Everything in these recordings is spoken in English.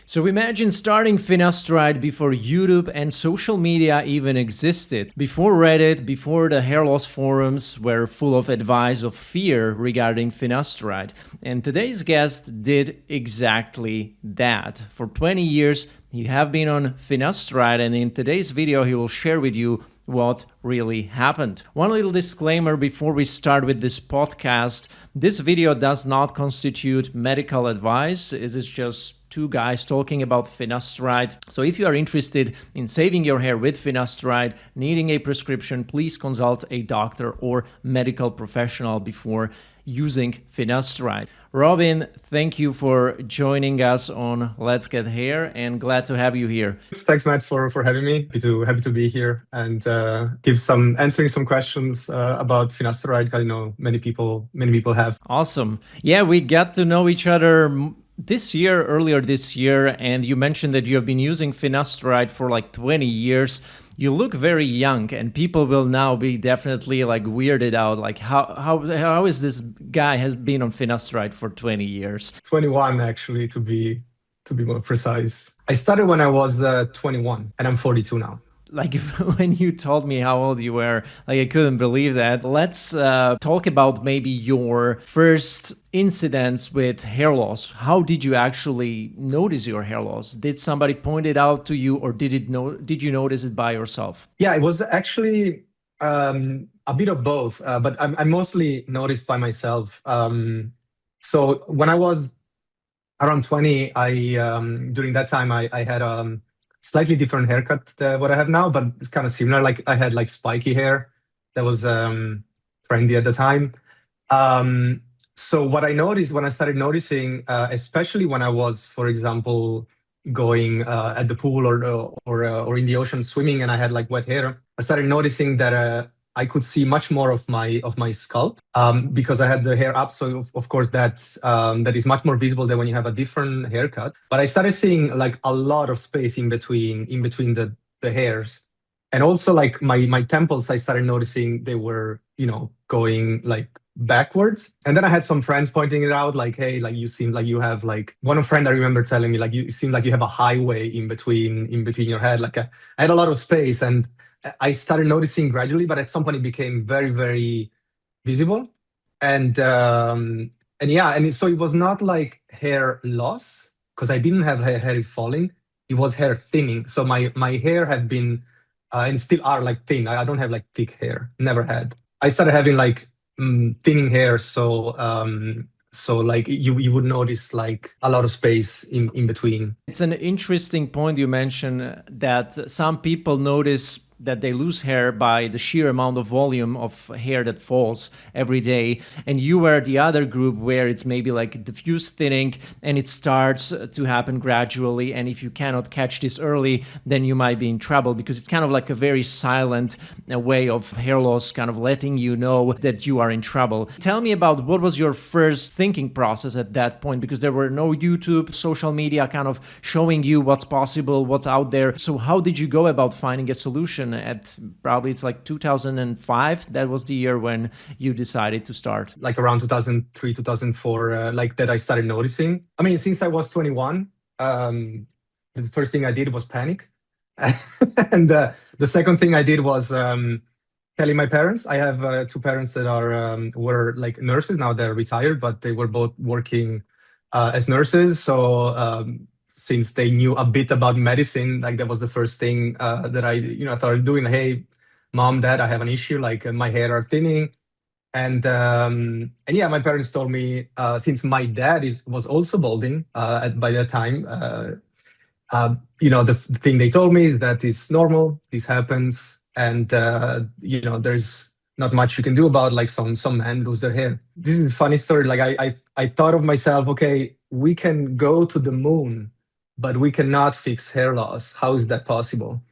So imagine starting Finasteride before YouTube and social media even existed. Before Reddit, before the hair loss forums were full of advice of fear regarding Finasteride. And today's guest did exactly that. For 20 years, he have been on Finasteride, and in today's video, he will share with you what really happened. One little disclaimer before we start with this podcast. This video does not constitute medical advice. It is just two guys talking about Finasteride. So if you are interested in saving your hair with Finasteride, needing a prescription, please consult a doctor or medical professional before using Finasteride. Robin, thank you for joining us on Let's Get Hair, and glad to have you here. Thanks, Matt, for having me. Happy to be here and answering some questions about Finasteride. I know many people have. Awesome. Yeah, we got to know each other earlier this year, and you mentioned that you have been using Finasteride for like 20 years. You look very young, and people will now be definitely like weirded out. Like how is this guy has been on Finasteride for 20 years? 21, actually, to be more precise. I started when I was 21, and I'm 42 now. Like when you told me how old you were, like I couldn't believe that. Let's talk about maybe your first incidents with hair loss. How did you actually notice your hair loss? Did somebody point it out to you, or did you notice it by yourself? Yeah, it was actually a bit of both, but I mostly noticed by myself. So when I was around 20, during that time I had slightly different haircut than what I have now, but it's kind of similar. Like I had like spiky hair that was trendy at the time. So what I noticed when I started noticing, especially when I was, for example, going at the pool or in the ocean swimming, and I had like wet hair, I started noticing that I could see much more of my scalp because I had the hair up. So of course that is much more visible than when you have a different haircut. But I started seeing like a lot of space in between the hairs, and also like my temples. I started noticing they were going like backwards. And then I had some friends pointing it out, like, hey, like you seem like you have like one friend I remember telling me like you seem like you have a highway in between your head. Like I had a lot of space, and I started noticing gradually, but at some point it became very, very visible. And so it was not like hair loss, because I didn't have hair falling. It was hair thinning. So my hair had been and still are like thin. I don't have like thick hair. Never had. I started having like thinning hair. So like you would notice like a lot of space in between. It's an interesting point you mentioned, that some people notice that they lose hair by the sheer amount of volume of hair that falls every day. And you were the other group where it's maybe like diffuse thinning, and it starts to happen gradually. And if you cannot catch this early, then you might be in trouble, because it's kind of like a very silent way of hair loss, kind of letting you know that you are in trouble. Tell me about what was your first thinking process at that point, because there were no YouTube, social media kind of showing you what's possible, what's out there. So how did you go about finding a solution? At probably it's like 2005. That was the year when you decided to start. Like around 2003, 2004, like that I started noticing. I mean, since I was 21, the first thing I did was panic. And the second thing I did was telling my parents. I have two parents that were like nurses. Now they're retired, but they were both working as nurses. So since they knew a bit about medicine, like that was the first thing that I started doing. Hey, mom, dad, I have an issue. Like my hair are thinning, and yeah, my parents told me, since my dad was also balding by that time, the thing they told me is that it's normal. This happens, and there's not much you can do about like some men lose their hair. This is a funny story. Like I thought of myself, okay, we can go to the moon, but we cannot fix hair loss. How is that possible?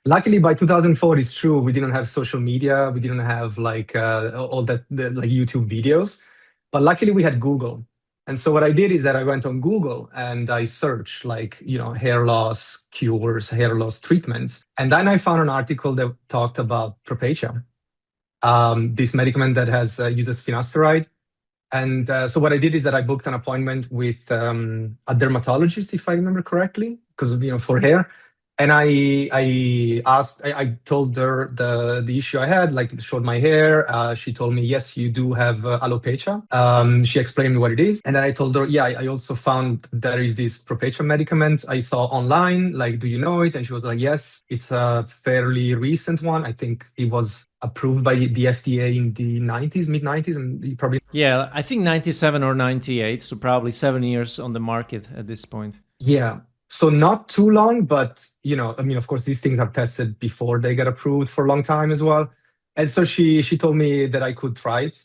Luckily, by 2004, it's true, we didn't have social media. We didn't have like all that, like YouTube videos. But luckily, we had Google. And so what I did is that I went on Google and I searched like, hair loss cures, hair loss treatments. And then I found an article that talked about Propecia, this medicament that uses Finasteride. And so what I did is that I booked an appointment with a dermatologist, if I remember correctly, because for hair. And I told her the issue I had, like showed my hair. She told me, yes, you do have alopecia. She explained me what it is. And then I told her, yeah, I also found there is this Propecia medicament I saw online. Like, do you know it? And she was like, yes, it's a fairly recent one. I think it was approved by the FDA in the 90s, mid 90s, and you probably. Yeah, I think 97 or 98, so probably 7 years on the market at this point. Yeah. So not too long, but I mean, of course, these things are tested before they get approved for a long time as well. And so she told me that I could try it.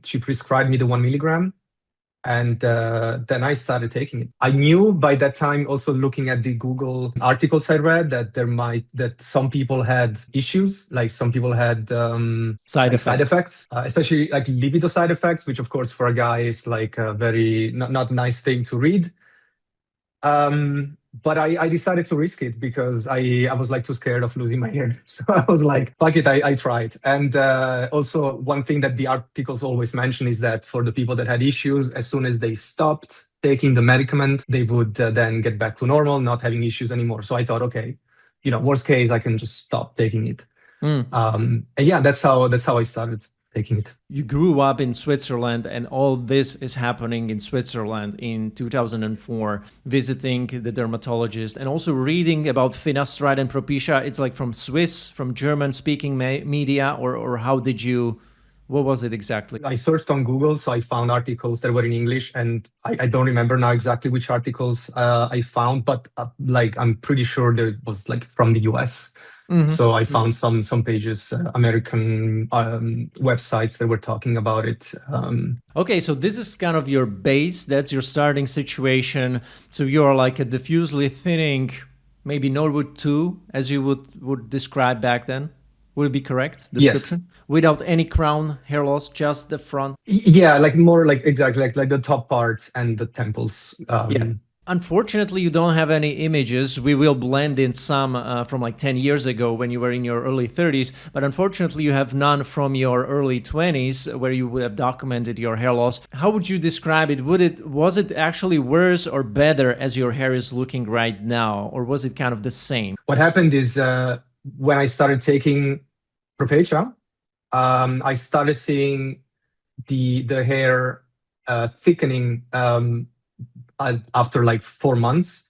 She prescribed me the 1 milligram, and then I started taking it. I knew by that time, also looking at the Google articles I read, that some people had issues, like some people had Side effects, especially like libido side effects, which of course for a guy is like a very not nice thing to read. But I decided to risk it because I was like too scared of losing my hair. So I was like, fuck it, I tried. And also one thing that the articles always mention is that for the people that had issues, as soon as they stopped taking the medicament, they would then get back to normal, not having issues anymore. So I thought, okay, worst case, I can just stop taking it. And yeah, that's how I started taking it. You grew up in Switzerland, and all this is happening in Switzerland in 2004, visiting the dermatologist and also reading about finasteride and Propecia. It's like from German-speaking media, or how did you, what was it exactly? I searched on Google, so I found articles that were in English, and I don't remember now exactly which articles I found, but like I'm pretty sure that it was like from the US. Mm-hmm. So I found some pages, American websites that were talking about it. Okay, so this is kind of your base. That's your starting situation. So you're like a diffusely thinning, maybe Norwood 2, as you would describe back then. Would it be correct description? Yes. Without any crown hair loss, just the front? Yeah, like more like exactly like the top part and the temples. Yeah. Unfortunately, you don't have any images. We will blend in some from like 10 years ago when you were in your early 30s, but unfortunately you have none from your early 20s where you would have documented your hair loss. How would you describe it? Was it actually worse or better as your hair is looking right now, or was it kind of the same? What happened is when I started taking Propecia, I started seeing the hair thickening after like 4 months.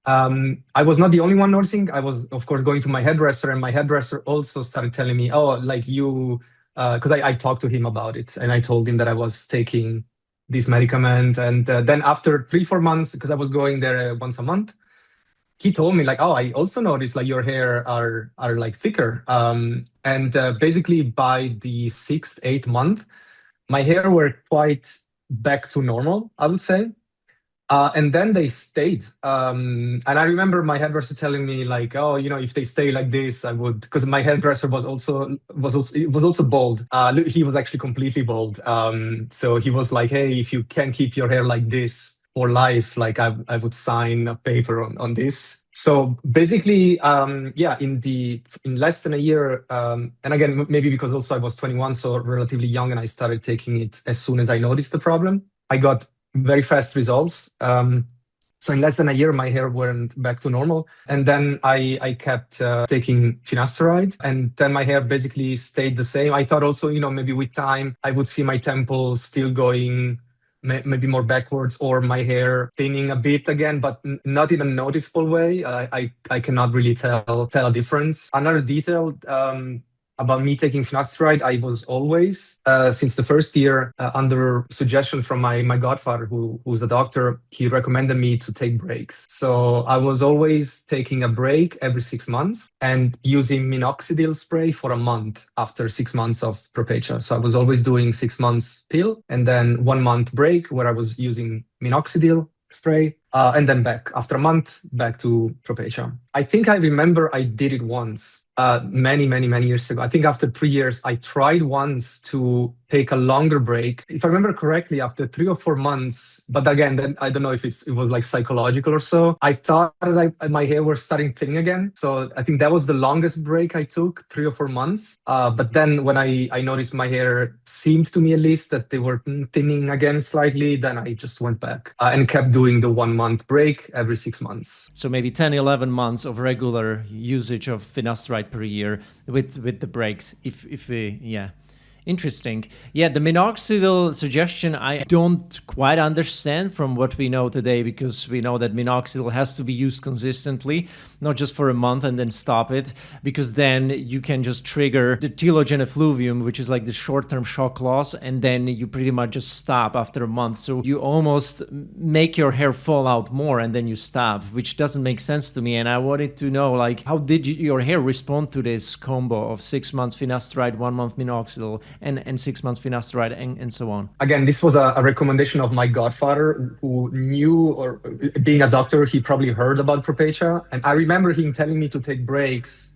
I was not the only one noticing. I was, of course, going to my hairdresser, and my hairdresser also started telling me, oh, like you, because I talked to him about it, and I told him that I was taking this medicament. And then after 3-4 months, because I was going there once a month, he told me like, oh, I also noticed like your hair are like thicker. And basically by the 6th, 8th month, my hair were quite back to normal, I would say. And then they stayed. And I remember my hairdresser telling me like, oh, if they stay like this, I would, because my hairdresser was also bald. He was actually completely bald. So he was like, hey, if you can keep your hair like this for life, like I would sign a paper on this. So basically, in less than a year, and again, maybe because also I was 21, so relatively young, and I started taking it as soon as I noticed the problem, I got very fast results. So in less than a year, my hair went back to normal. And then I kept taking Finasteride, and then my hair basically stayed the same. I thought also, maybe with time, I would see my temples still going maybe more backwards, or my hair thinning a bit again, but not in a noticeable way. I cannot really tell a difference. Another detail about me taking Finasteride, I was always, since the first year, under suggestion from my godfather, who's a doctor, he recommended me to take breaks. So I was always taking a break every 6 months and using minoxidil spray for a month after 6 months of Propecia. So I was always doing 6 months pill and then 1 month break where I was using minoxidil spray, and then back after a month, back to Propecia. I think I remember I did it once. many years ago. I think after 3 years, I tried once to take a longer break. If I remember correctly, after 3 or 4 months, but again, then I don't know if it was like psychological or so. I thought that my hair was starting thinning again. So I think that was the longest break I took, 3 or 4 months. But then when I noticed my hair seemed to me at least that they were thinning again slightly, then I just went back and kept doing the 1 month break every 6 months. So maybe 10, 11 months of regular usage of finasteride per year with the breaks. If we, yeah. Interesting. Yeah, the minoxidil suggestion I don't quite understand from what we know today, because we know that minoxidil has to be used consistently, not just for a month and then stop it, because then you can just trigger the telogen effluvium, which is like the short-term shock loss, and then you pretty much just stop after a month. So you almost make your hair fall out more and then you stop, which doesn't make sense to me. And I wanted to know, like, how did your hair respond to this combo of 6 months finasteride, 1 month minoxidil, and 6 months finasteride, and so on? Again, this was a recommendation of my godfather, who knew, or being a doctor, he probably heard about Propecia. And I remember him telling me to take breaks.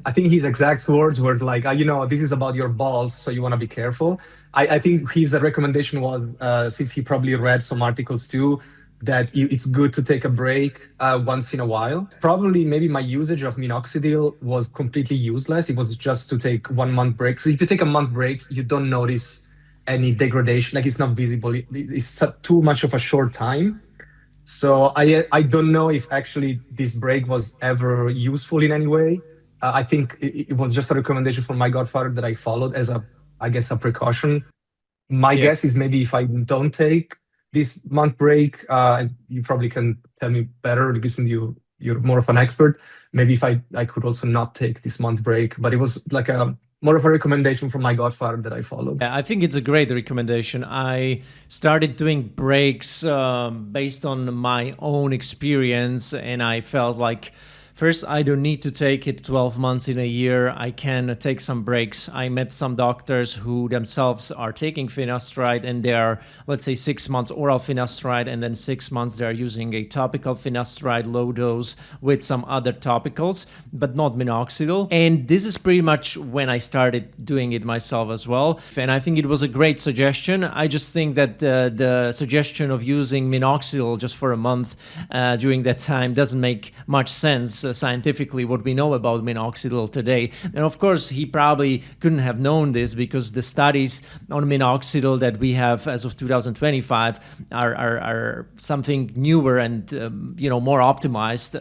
I think his exact words were like, this is about your balls, so you want to be careful. I think his recommendation was, since he probably read some articles too, that it's good to take a break once in a while. Probably maybe my usage of minoxidil was completely useless. It was just to take 1 month break. So if you take a month break, you don't notice any degradation, like it's not visible. It's too much of a short time. So I don't know if actually this break was ever useful in any way. I think it was just a recommendation from my godfather that I followed as I guess, a precaution. My guess is maybe if I don't take this month break, you probably can tell me better because you're more of an expert. Maybe if I could also not take this month break, but it was like more of a recommendation from my godfather that I followed. I think it's a great recommendation. I started doing breaks based on my own experience, and I felt like, first, I don't need to take it 12 months in a year. I can take some breaks. I met some doctors who themselves are taking finasteride, and they are, let's say, 6 months oral finasteride, and then 6 months they are using a topical finasteride, low dose, with some other topicals, but not minoxidil. And this is pretty much when I started doing it myself as well. And I think it was a great suggestion. I just think that the suggestion of using minoxidil just for a month during that time doesn't make much sense. Scientifically, what we know about minoxidil today. And of course, he probably couldn't have known this because the studies on minoxidil that we have as of 2025 are something newer and more optimized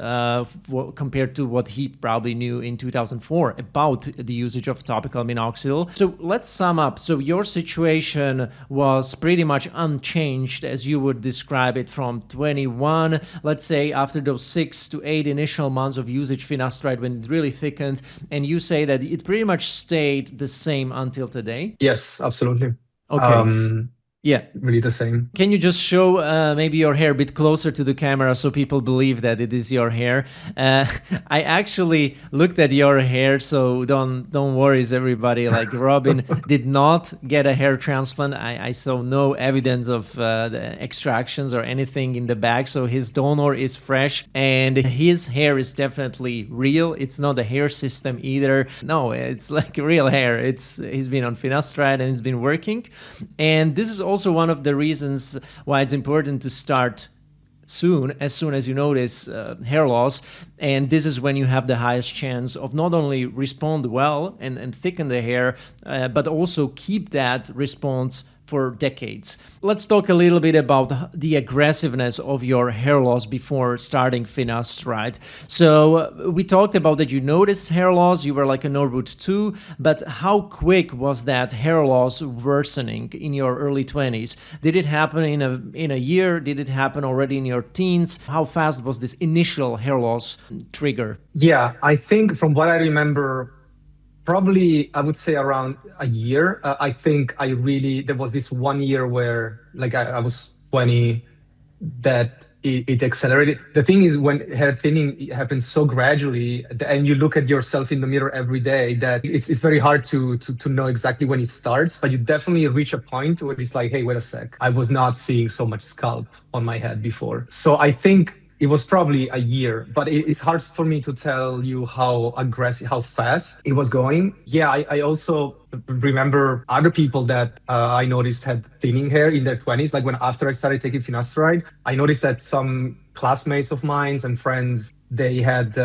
compared to what he probably knew in 2004 about the usage of topical minoxidil. So let's sum up. So your situation was pretty much unchanged as you would describe it from 21, let's say, after those 6 to 8 initial months of usage finasteride when it really thickened, and you say that it pretty much stayed the same until today? Yes, absolutely. Okay. Yeah, really the same. Can you just show maybe your hair a bit closer to the camera so people believe that it is your hair? I actually looked at your hair, so don't worry, everybody. Like, Robin did not get a hair transplant. I saw no evidence of the extractions or anything in the bag, so his donor is fresh and his hair is definitely real. It's not a hair system either. No, it's like real hair. He's been on finasteride and it's been working, and this is also one of the reasons why it's important to start as soon as you notice hair loss. And this is when you have the highest chance of not only respond well and thicken the hair, but also keep that response for decades. Let's talk a little bit about the aggressiveness of your hair loss before starting finasteride. So we talked about that you noticed hair loss, you were like a Norwood 2, but how quick was that hair loss worsening in your early 20s? Did it happen in a year? Did it happen already in your teens? How fast was this initial hair loss trigger? Yeah, I think from what I remember, probably I would say around a year. I think there was this 1 year where like I was 20 that it accelerated. The thing is, when hair thinning happens so gradually and you look at yourself in the mirror every day, that it's very hard to know exactly when it starts, but you definitely reach a point where it's like, hey, wait a sec, I was not seeing so much scalp on my head before. So I think it was probably a year, but it's hard for me to tell you how aggressive, how fast it was going. Yeah, I also remember other people that I noticed had thinning hair in their 20s. Like when after I started taking finasteride, I noticed that some classmates of mine and friends, they had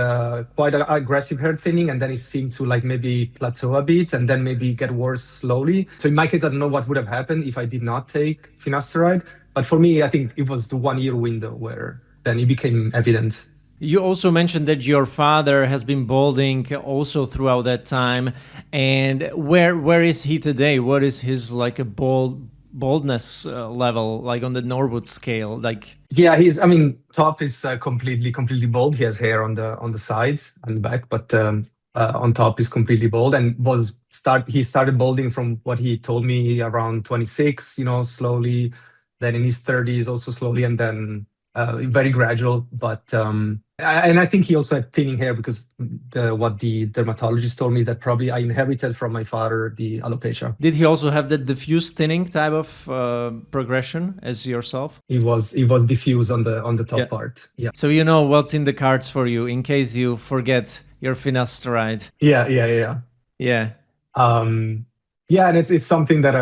quite aggressive hair thinning, and then it seemed to like maybe plateau a bit and then maybe get worse slowly. So in my case, I don't know what would have happened if I did not take finasteride. But for me, I think it was the 1 year window where then it became evident. You also mentioned that your father has been balding also throughout that time. And where is he today? What is his like a baldness level, like on the Norwood scale? Like, Yeah, I mean, top is completely bald. He has hair on the sides and the back, but on top is completely bald, and he started balding from what he told me around 26, slowly, then in his 30s also slowly, and then very gradual. But and I think he also had thinning hair because what the dermatologist told me that probably I inherited from my father the alopecia. did he also have the diffuse thinning type of progression as yourself? It was diffuse on the top Yeah. part. Yeah. So you know what's in the cards for you in case you forget your finasteride. Yeah. Yeah. Yeah, and it's something that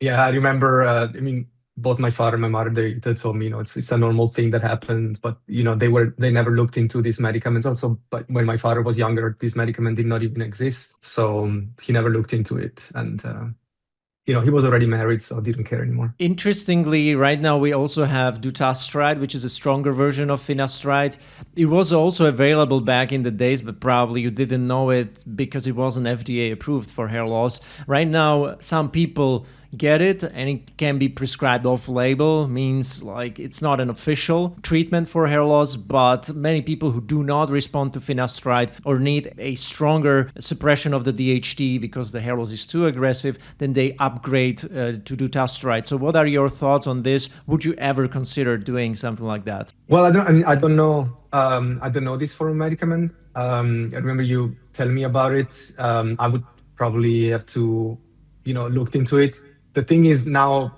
yeah, I remember. I mean, both my father and my mother, they told me, it's a normal thing that happens, but they never looked into these medicaments also. But when my father was younger, this medicament did not even exist, so he never looked into it, and he was already married, so didn't care anymore. Interestingly, right now we also have Dutasteride, which is a stronger version of finasteride. It was also available back in the days, but probably you didn't know it because it wasn't FDA approved for hair loss. Right now, some people get it and it can be prescribed off-label, means like it's not an official treatment for hair loss, but many people who do not respond to finasteride or need a stronger suppression of the DHT because the hair loss is too aggressive, then they upgrade to Dutasteride. So what are your thoughts on this? Would you ever consider doing something like that? Well, I don't know. I don't know this for a medicament. I remember you telling me about it. I would probably have to, look into it. The thing is now,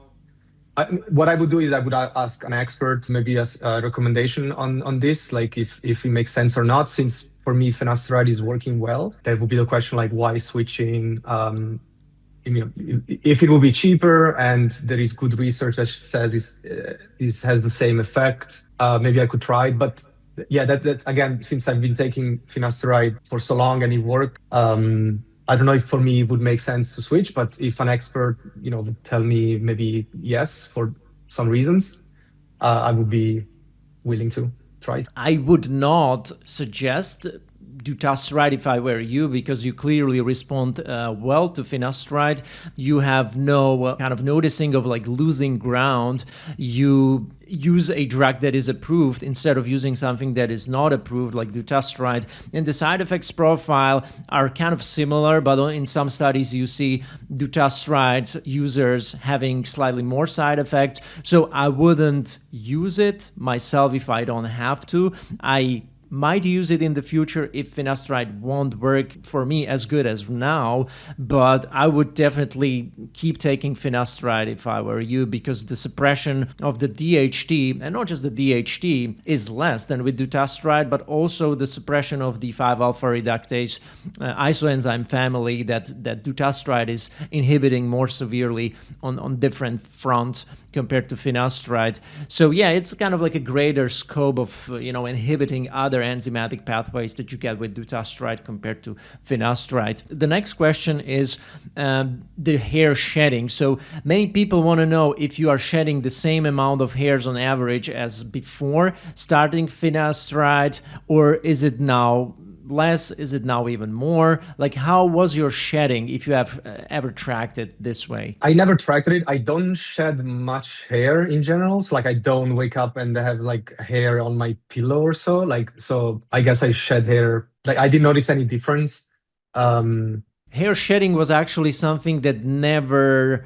what I would do is I would ask an expert, maybe as a recommendation on this, like if it makes sense or not. Since for me, finasteride is working well, that would be the question, like why switching? If it will be cheaper and there is good research that says it has the same effect, maybe I could try it. But yeah, that again, since I've been taking finasteride for so long and it worked, I don't know if for me it would make sense to switch. But if an expert, would tell me maybe yes for some reasons, I would be willing to try it. I would not suggest Dutasteride if I were you, because you clearly respond well to finasteride. You have no kind of noticing of like losing ground. You use a drug that is approved instead of using something that is not approved, like Dutasteride. And the side effects profile are kind of similar, but in some studies you see Dutasteride users having slightly more side effects. So I wouldn't use it myself if I don't have to. I might use it in the future if finasteride won't work for me as good as now, but I would definitely keep taking finasteride if I were you, because the suppression of the DHT, and not just the DHT, is less than with Dutasteride, but also the suppression of the 5-alpha reductase isoenzyme family that Dutasteride is inhibiting more severely on different fronts compared to finasteride. So yeah, it's kind of like a greater scope of inhibiting other enzymatic pathways that you get with Dutasteride compared to finasteride. The next question is the hair shedding. So many people want to know if you are shedding the same amount of hairs on average as before starting finasteride, or is it now less? Is it now even more? Like, how was your shedding, if you have ever tracked it this way? I never tracked it. I don't shed much hair in general. So like I don't wake up and have like hair on my pillow or so. So I guess I shed hair. Like I didn't notice any difference. Hair shedding was actually something that never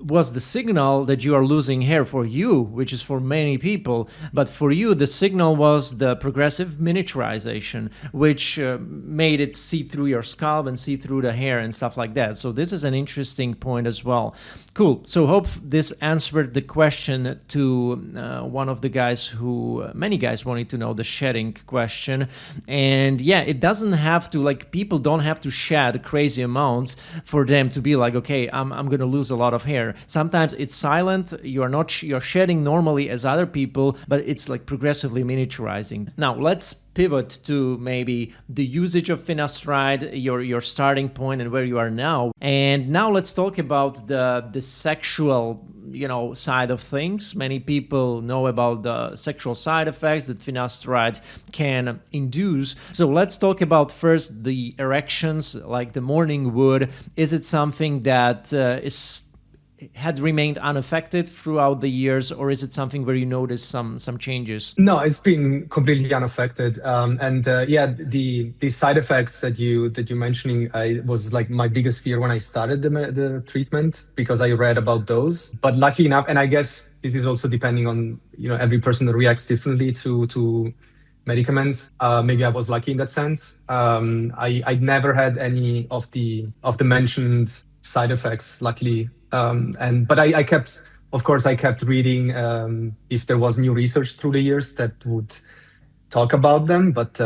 was the signal that you are losing hair for you, which is for many people. But for you, the signal was the progressive miniaturization, which made it see through your scalp and see through the hair and stuff like that. So this is an interesting point as well. Cool. So hope this answered the question to one of the guys who, many guys wanted to know, the shedding question. And yeah, it doesn't have to, like, people don't have to shed crazy amounts for them to be like, okay, I'm going to lose a lot of hair. Sometimes it's silent. You're shedding normally as other people, but it's like progressively miniaturizing. Now let's pivot to maybe the usage of finasteride, your starting point and where you are now. And now let's talk about the sexual, side of things. Many people know about the sexual side effects that finasteride can induce. So let's talk about first the erections, like the morning wood. Is it something that had remained unaffected throughout the years, or is it something where you notice some changes? No, it's been completely unaffected. The side effects that you're mentioning, was like my biggest fear when I started the treatment, because I read about those. But lucky enough, and I guess this is also depending on every person that reacts differently to medicaments. Maybe I was lucky in that sense. I never had any of the mentioned side effects, luckily. But I kept, of course, I kept reading if there was new research through the years that would talk about them. But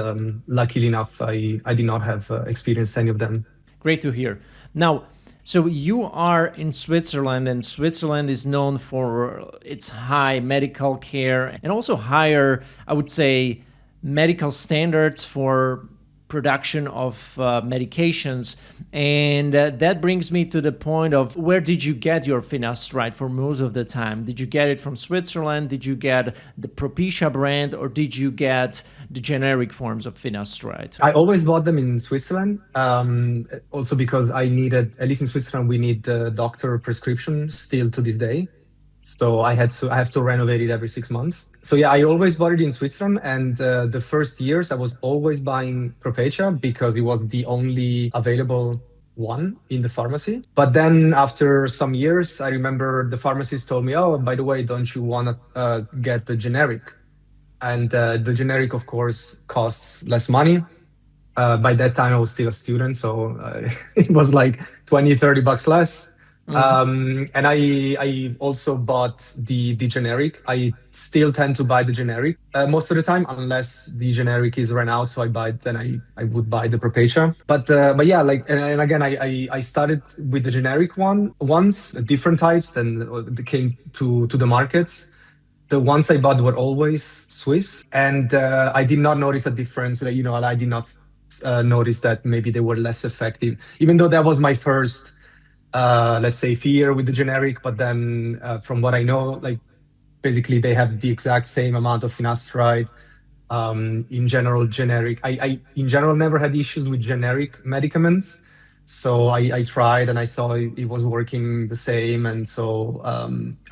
luckily enough, I did not have experienced any of them. Great to hear. Now, so you are in Switzerland, and Switzerland is known for its high medical care and also higher, I would say, medical standards for production of medications. And that brings me to the point of, where did you get your finasteride for most of the time? Did you get it from Switzerland? Did you get the Propecia brand, or did you get the generic forms of finasteride? I always bought them in Switzerland, also because I needed, at least in Switzerland, we need the doctor prescription still to this day. So I have to renovate it every 6 months. So yeah, I always bought it in Switzerland, and the first years I was always buying Propecia because it was the only available one in the pharmacy. But then after some years, I remember the pharmacist told me, "Oh, by the way, don't you want to get the generic?" And the generic, of course, costs less money. By that time, I was still a student, so it was like $20-30 less. And I also bought the generic. I still tend to buy the generic most of the time, unless the generic is run out. So I would buy the Propecia. But yeah, like, and again, I started with the generic one once, different types. Then they came to the markets. The ones I bought were always Swiss, and I did not notice a difference. I did not notice that maybe they were less effective, even though that was my first, let's say, fear with the generic. But then from what I know, like, basically they have the exact same amount of finasteride. In general, generic, I in general never had issues with generic medicaments. So I tried, and I saw it was working the same. And so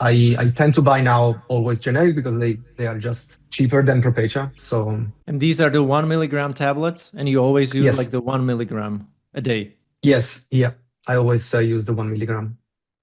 I tend to buy now always generic because they are just cheaper than Propecia. So, and these are the 1 milligram tablets, and you always use yes, like the 1 milligram a day. Yes, yeah. I always use the 1 milligram.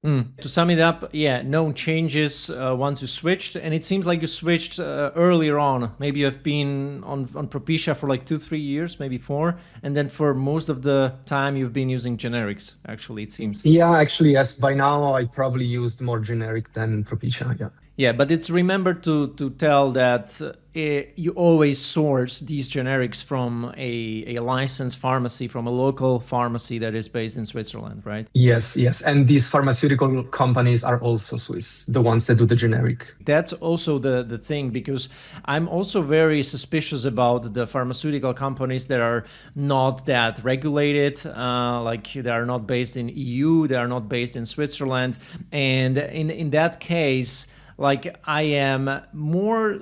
To sum it up, yeah, no changes once you switched, and it seems like you switched earlier on. Maybe you have been on Propecia for like 2-3 years, maybe 4, and then for most of the time you've been using generics. Actually, it seems. Yeah, actually, yes. By now, I probably used more generic than Propecia. Yeah. Yeah, but it's remember to tell that you always source these generics from a licensed pharmacy, from a local pharmacy that is based in Switzerland, right? Yes, yes. And these pharmaceutical companies are also Swiss, the ones that do the generic. That's also the thing, because I'm also very suspicious about the pharmaceutical companies that are not that regulated, like they are not based in EU, they are not based in Switzerland. And in that case, like, I am more,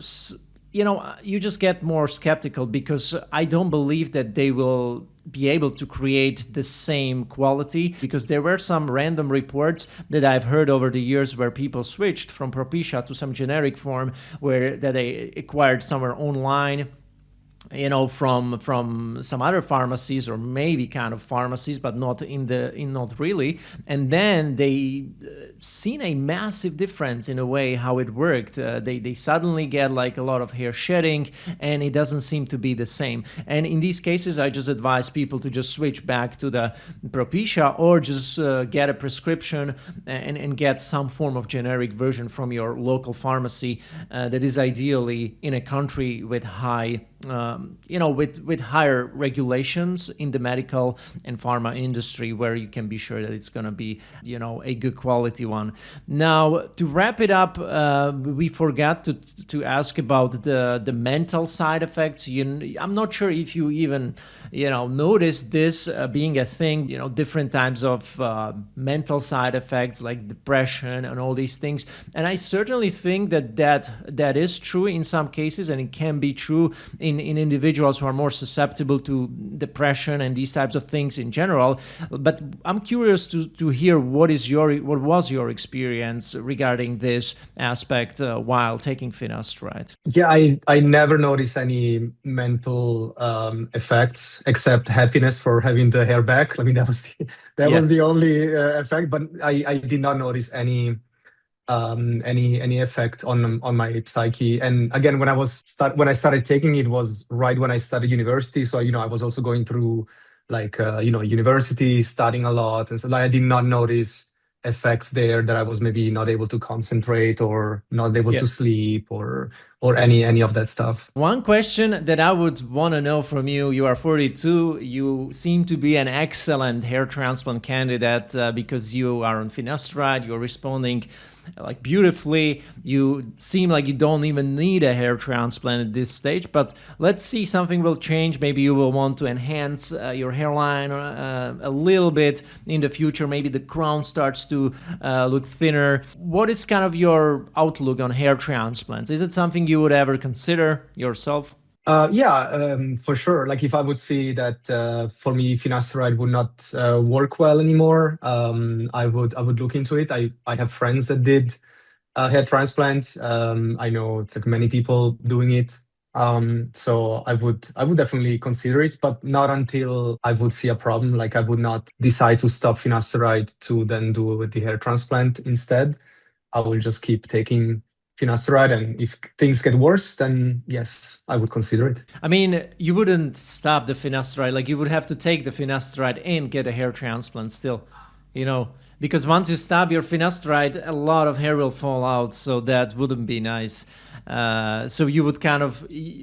you just get more skeptical, because I don't believe that they will be able to create the same quality, because there were some random reports that I've heard over the years where people switched from Propecia to some generic form that they acquired somewhere online. from some other pharmacies, or maybe kind of pharmacies, but not really. And then they seen a massive difference in a way how it worked. They suddenly get like a lot of hair shedding, and it doesn't seem to be the same. And in these cases, I just advise people to just switch back to the Propecia, or just get a prescription and get some form of generic version from your local pharmacy that is ideally in a country with high with higher regulations in the medical and pharma industry, where you can be sure that it's going to be, a good quality one. Now, to wrap it up, we forgot to ask about the mental side effects. I'm not sure if you even, noticed this being a thing, different types of mental side effects like depression and all these things. And I certainly think that is true in some cases, and it can be true in individuals who are more susceptible to depression and these types of things in general. But I'm curious to hear what was your experience regarding this aspect while taking finasteride. Yeah, I never noticed any mental effects except happiness for having the hair back. I mean, that was the only effect, but I did not notice any effect on my psyche. And again, when I started taking it was right when I started university, so I was also going through like university, studying a lot, and so like, I did not notice effects there that I was maybe not able to concentrate or not able to sleep or any of that stuff. One question that I would want to know from you: you are 42, you seem to be an excellent hair transplant candidate because you are on finasteride, you're responding like beautifully. You seem like you don't even need a hair transplant at this stage, but let's see, something will change. Maybe you will want to enhance your hairline a little bit in the future. Maybe the crown starts to look thinner. What is kind of your outlook on hair transplants? Is it something you would ever consider yourself? For sure. Like if I would see that for me finasteride would not work well anymore, I would look into it. I have friends that did hair transplant. I know it's like many people doing it. So I would definitely consider it, but not until I would see a problem. Like I would not decide to stop finasteride to then do the hair transplant instead. I will just keep taking finasteride, and if things get worse, then yes, I would consider it. I mean, you wouldn't stop the finasteride. Like you would have to take the finasteride and get a hair transplant still, because once you stop your finasteride, a lot of hair will fall out, so that wouldn't be nice. So you would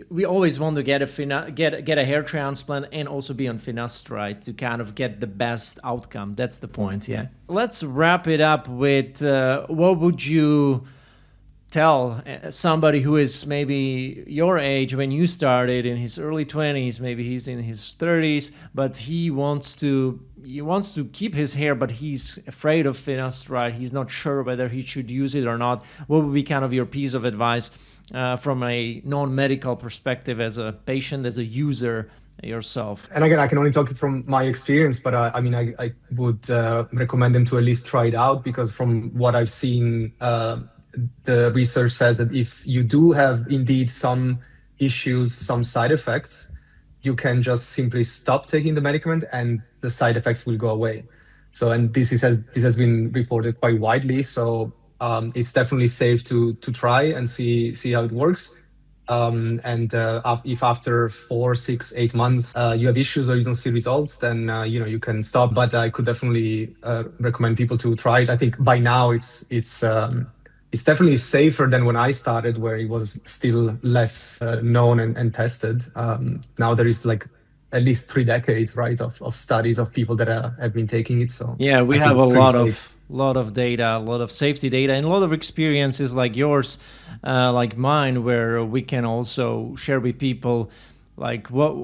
we always want to get a hair transplant and also be on finasteride to kind of get the best outcome. That's the point. Yeah. Let's wrap it up with what would you tell somebody who is maybe your age when you started, in his early 20s, maybe he's in his 30s, but he wants to keep his hair, but he's afraid of finasteride. He's not sure whether he should use it or not. What would be kind of your piece of advice from a non-medical perspective, as a patient, as a user yourself? And again, I can only talk from my experience, but I would recommend them to at least try it out, because from what I've seen, the research says that if you do have indeed some issues, some side effects, you can just simply stop taking the medicament and the side effects will go away. So, and this has been reported quite widely. So it's definitely safe to try and see how it works. If after 4, 6, 8 months you have issues or you don't see results, then you can stop. But I could definitely recommend people to try it. I think by now it's definitely safer than when I started, where it was still less known and tested. Now there is like at least 3 decades, right, of studies of people that have been taking it. So yeah, we have a lot of data, a lot of safety data, and a lot of experiences like yours, like mine, where we can also share with people like what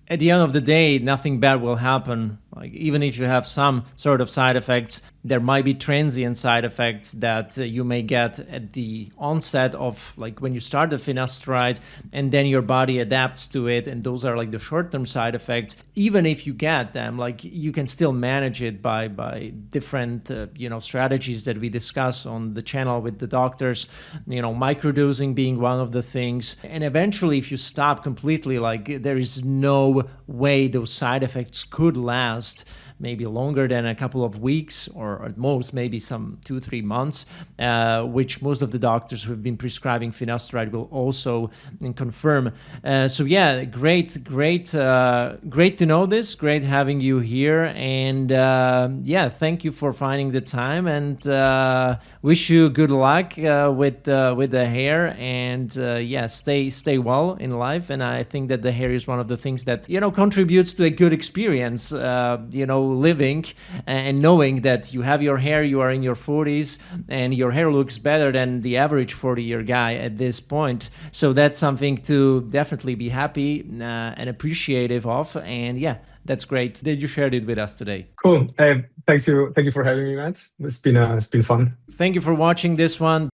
at the end of the day, nothing bad will happen Like even if you have some sort of side effects, there might be transient side effects that you may get at the onset of like when you start the finasteride, and then your body adapts to it, and those are like the short-term side effects. Even if you get them, like you can still manage it by different strategies that we discuss on the channel with the doctors. Microdosing being one of the things, and eventually if you stop completely, like there is no way those side effects could last maybe longer than a couple of weeks, or at most maybe some 2-3 months, which most of the doctors who have been prescribing finasteride will also confirm. So yeah, great to know this. Great having you here, and yeah, thank you for finding the time, and wish you good luck with the hair, and yeah, stay well in life. And I think that the hair is one of the things that contributes to a good experience. Living and knowing that you have your hair, you are in your 40s, and your hair looks better than the average 40-year guy at this point. So that's something to definitely be happy and appreciative of. And yeah, that's great that you shared it with us today. Cool. Thank you for having me, Matt. It's been fun. Thank you for watching this one.